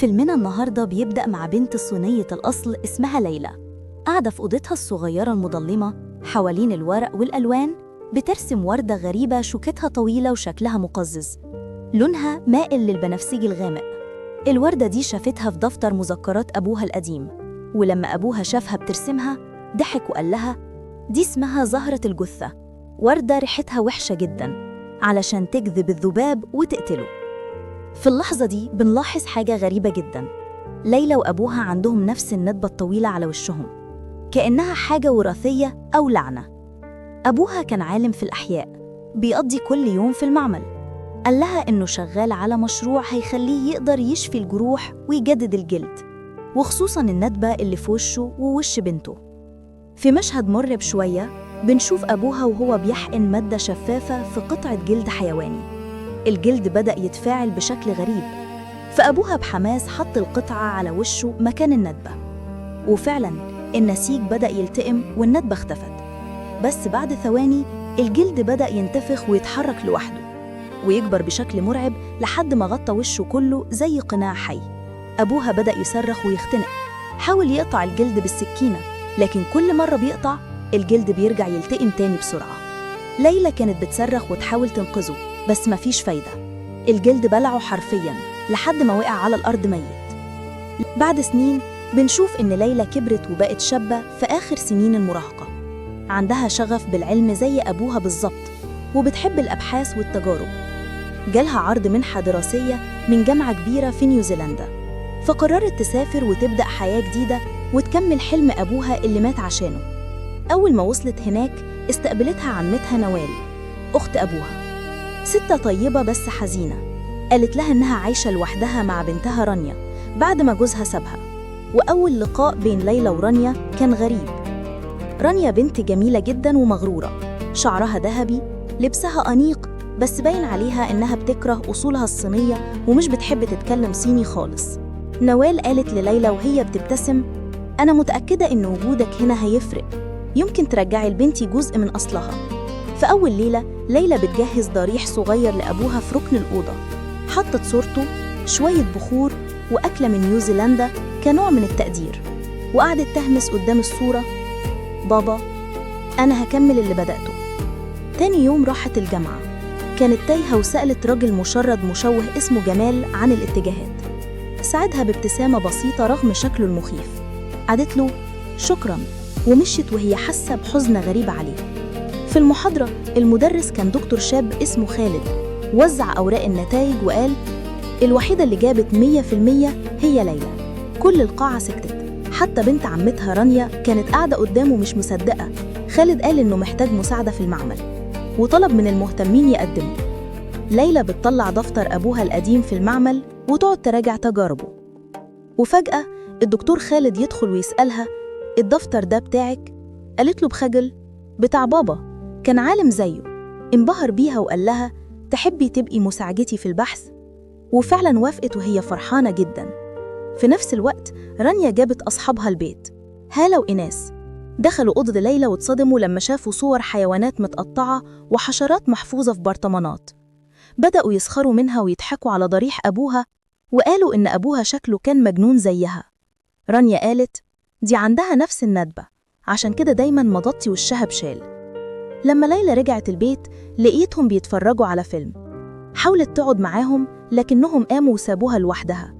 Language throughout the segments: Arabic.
فيلمنا النهاردة بيبدأ مع بنت صينية الأصل اسمها ليلى، قاعدة في أوضتها الصغيرة المظلمة حوالين الورق والألوان، بترسم وردة غريبة شوكتها طويلة وشكلها مقزز، لونها مائل للبنفسجي الغامق. الوردة دي شافتها في دفتر مذكرات أبوها القديم، ولما أبوها شافها بترسمها ضحك وقال لها دي اسمها زهرة الجثة، وردة ريحتها وحشة جدا علشان تجذب الذباب وتقتله. في اللحظة دي بنلاحظ حاجة غريبة جدا، ليلى وأبوها عندهم نفس الندبة الطويلة على وشهم، كأنها حاجة وراثية أو لعنة. أبوها كان عالم في الأحياء، بيقضي كل يوم في المعمل، قال لها إنه شغال على مشروع هيخليه يقدر يشفي الجروح ويجدد الجلد، وخصوصاً الندبة اللي في وشه ووش بنته. في مشهد مرعب شوية بنشوف أبوها وهو بيحقن مادة شفافة في قطعة جلد حيواني. الجلد بدأ يتفاعل بشكل غريب، فأبوها بحماس حط القطعة على وشه مكان الندبة، وفعلاً النسيج بدأ يلتئم والندبة اختفت. بس بعد ثواني الجلد بدأ ينتفخ ويتحرك لوحده ويكبر بشكل مرعب لحد ما غطى وشه كله زي قناع حي. أبوها بدأ يصرخ ويختنق، حاول يقطع الجلد بالسكينة، لكن كل مرة بيقطع الجلد بيرجع يلتئم تاني بسرعة. ليلى كانت بتصرخ وتحاول تنقذه، بس مفيش فايدة، الجلد بلعه حرفياً لحد ما وقع على الأرض ميت. بعد سنين بنشوف إن ليلى كبرت وبقت شابة في آخر سنين المراهقة، عندها شغف بالعلم زي أبوها بالظبط، وبتحب الأبحاث والتجارب. جالها عرض منحة دراسية من جامعة كبيرة في نيوزيلندا، فقررت تسافر وتبدأ حياة جديدة وتكمل حلم أبوها اللي مات عشانه. أول ما وصلت هناك استقبلتها عمتها نوال، أخت أبوها، ستة طيبة بس حزينة. قالت لها إنها عايشة لوحدها مع بنتها رانيا بعد ما جوزها سابها. وأول لقاء بين ليلى ورانيا كان غريب. رانيا بنت جميلة جدا ومغرورة، شعرها ذهبي، لبسها أنيق، بس باين عليها إنها بتكره أصولها الصينية ومش بتحب تتكلم صيني خالص. نوال قالت لليلى وهي بتبتسم أنا متأكدة إن وجودك هنا هيفرق، يمكن ترجعي لبنتي جزء من أصلها. في أول ليلة ليلى بتجهز ضريح صغير لأبوها في ركن الأوضة، حطت صورته، شوية بخور وأكلة من نيوزيلندا كنوع من التقدير، وقعدت تهمس قدام الصورة بابا أنا هكمل اللي بدأته. تاني يوم راحت الجامعة، كانت تايهة وسألت راجل مشرد مشوه اسمه جمال عن الاتجاهات، ساعدها بابتسامة بسيطة رغم شكله المخيف، قالت له شكراً ومشيت وهي حاسة بحزن غريب عليه. في المحاضرة المدرس كان دكتور شاب اسمه خالد، وزع أوراق النتائج وقال الوحيدة اللي جابت 100% هي ليلى. كل القاعة سكتت، حتى بنت عمتها رانيا كانت قاعدة قدامه مش مصدقة. خالد قال إنه محتاج مساعدة في المعمل وطلب من المهتمين يقدموا. ليلى بتطلع دفتر أبوها القديم في المعمل وتقعد تراجع تجاربه، وفجأة الدكتور خالد يدخل ويسألها الدفتر ده بتاعك؟ قالت له بخجل بتاع بابا، كان عالم زيه. انبهر بيها وقال لها تحبي تبقي مساعدتي في البحث؟ وفعلا وافقت وهي فرحانة جدا. في نفس الوقت رانيا جابت أصحابها البيت، هالة وإناس، دخلوا أوضة ليلى واتصدموا لما شافوا صور حيوانات متقطعة وحشرات محفوظة في برطمانات. بدأوا يسخروا منها ويضحكوا على ضريح أبوها، وقالوا إن أبوها شكله كان مجنون زيها. رانيا قالت دي عندها نفس الندبة، عشان كده دايما مضطي وشها بشال. لما ليلى رجعت البيت لقيتهم بيتفرجوا على فيلم، حاولت تقعد معاهم لكنهم قاموا وسابوها لوحدها،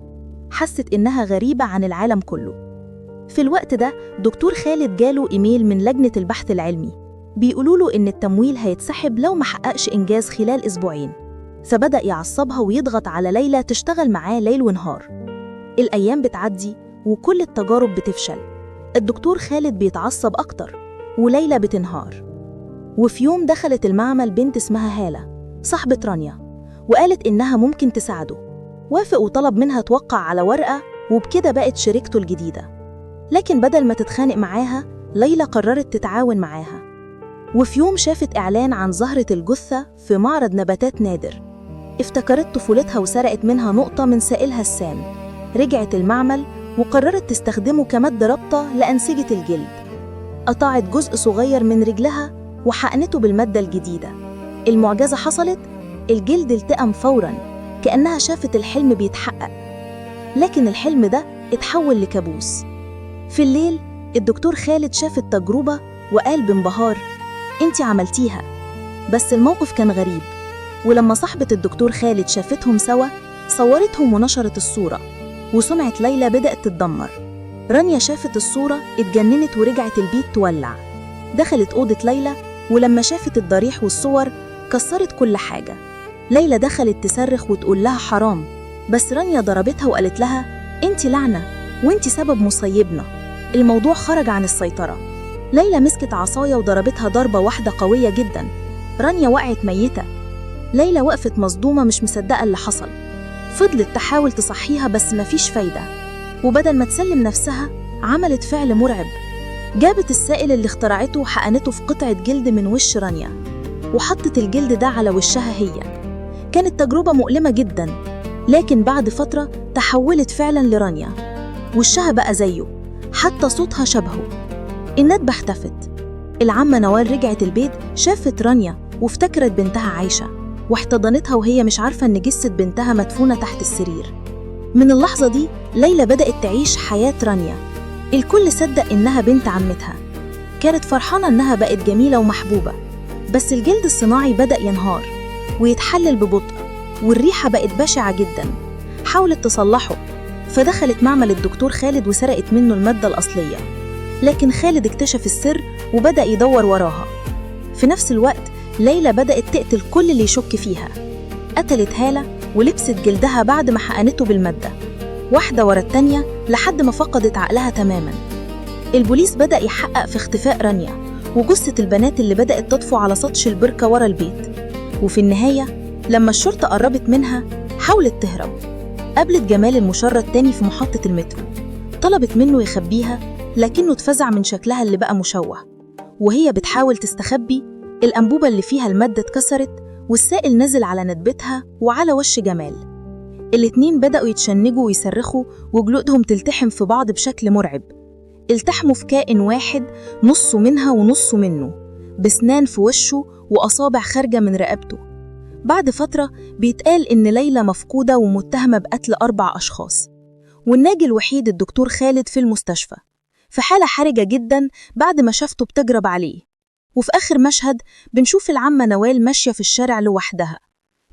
حست إنها غريبة عن العالم كله. في الوقت ده دكتور خالد جاله إيميل من لجنة البحث العلمي بيقولوا له إن التمويل هيتسحب لو ما حققش إنجاز خلال أسبوعين، فبدأ يعصبها ويضغط على ليلى تشتغل معاه ليل ونهار. الأيام بتعدي وكل التجارب بتفشل، الدكتور خالد بيتعصب أكتر وليلى بتنهار. وفي يوم دخلت المعمل بنت اسمها هالة صاحبة رانيا، وقالت إنها ممكن تساعده. وافق وطلب منها توقع على ورقة، وبكده بقت شريكته الجديدة. لكن بدل ما تتخانق معاها ليلى قررت تتعاون معاها. وفي يوم شافت إعلان عن زهرة الجثة في معرض نباتات نادر، افتكرت طفولتها وسرقت منها نقطة من سائلها السام. رجعت المعمل وقررت تستخدمه كمادة رابطة لأنسجة الجلد، قطعت جزء صغير من رجلها وحقنته بالمادة الجديدة. المعجزة حصلت، الجلد التئم فوراً كأنها شافت الحلم بيتحقق. لكن الحلم ده اتحول لكابوس. في الليل الدكتور خالد شاف التجربة وقال بانبهار: انتي عملتيها. بس الموقف كان غريب، ولما صاحبة الدكتور خالد شافتهم سوا صورتهم ونشرت الصورة، وسمعة ليلى بدأت تتدمر. رانيا شافت الصورة اتجننت ورجعت البيت تولع. دخلت أوضة ليلى، ولما شافت الضريح والصور كسرت كل حاجة. ليلى دخلت تصرخ وتقول لها حرام، بس رانيا ضربتها وقالت لها: انتي لعنة وانتي سبب مصيبنا. الموضوع خرج عن السيطرة. ليلى مسكت عصاية وضربتها ضربة واحدة قوية جدا. رانيا وقعت ميتة. ليلى وقفت مصدومة مش مصدقة اللي حصل. فضلت تحاول تصحيها بس مفيش فايدة، وبدل ما تسلم نفسها عملت فعل مرعب. جابت السائل اللي اخترعته وحقنته في قطعة جلد من وش رانيا، وحطت الجلد ده على وشها هي. كانت تجربة مؤلمة جدا، لكن بعد فترة تحولت فعلا لرانيا. وشها بقى زيه، حتى صوتها شبهه. الندبة اختفت. العمة نوال رجعت البيت، شافت رانيا وافتكرت بنتها عايشة، واحتضنتها وهي مش عارفة إن جثة بنتها مدفونة تحت السرير. من اللحظة دي ليلى بدأت تعيش حياة رانيا. الكل صدق إنها بنت عمتها. كانت فرحانة إنها بقت جميلة ومحبوبة، بس الجلد الصناعي بدأ ينهار ويتحلل ببطء، والريحة بقت بشعة جدا. حاولت تصلحه، فدخلت معمل الدكتور خالد وسرقت منه المادة الأصلية، لكن خالد اكتشف السر وبدأ يدور وراها. في نفس الوقت ليلى بدأت تقتل كل اللي يشك فيها. قتلت هالة ولبست جلدها بعد ما حقنته بالمادة، واحدة ورا التانية لحد ما فقدت عقلها تماما. البوليس بدأ يحقق في اختفاء رانيا وجثة البنات اللي بدأت تطفو على سطح البركة ورا البيت. وفي النهاية لما الشرطة قربت منها حاولت تهرب. قابلت جمال المشرد تاني في محطة المترو، طلبت منه يخبيها، لكنه اتفزع من شكلها اللي بقى مشوه. وهي بتحاول تستخبي، الأنبوبة اللي فيها المادة اتكسرت والسائل نزل على ندبتها وعلى وش جمال. الاتنين بدأوا يتشنجوا ويصرخوا وجلودهم تلتحم في بعض بشكل مرعب. التحموا في كائن واحد، نصه منها ونصه منه، بسنان في وشه وأصابع خارجة من رقبته. بعد فترة بيتقال إن ليلى مفقودة ومتهمة بقتل 4 أشخاص، والناجي الوحيد الدكتور خالد في المستشفى في حالة حرجة جدا بعد ما شافته بتجرب عليه. وفي آخر مشهد بنشوف العمة نوال ماشية في الشارع لوحدها،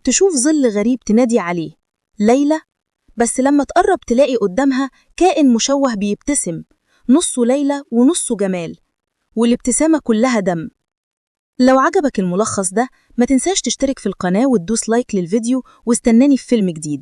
تشوف ظل غريب تنادي عليه: ليلى. بس لما تقرب تلاقي قدامها كائن مشوه بيبتسم، نصه ليلى ونصه جمال، والابتسامة كلها دم. لو عجبك الملخص ده ما تنساش تشترك في القناة وتدوس لايك للفيديو، واستناني في فيلم جديد.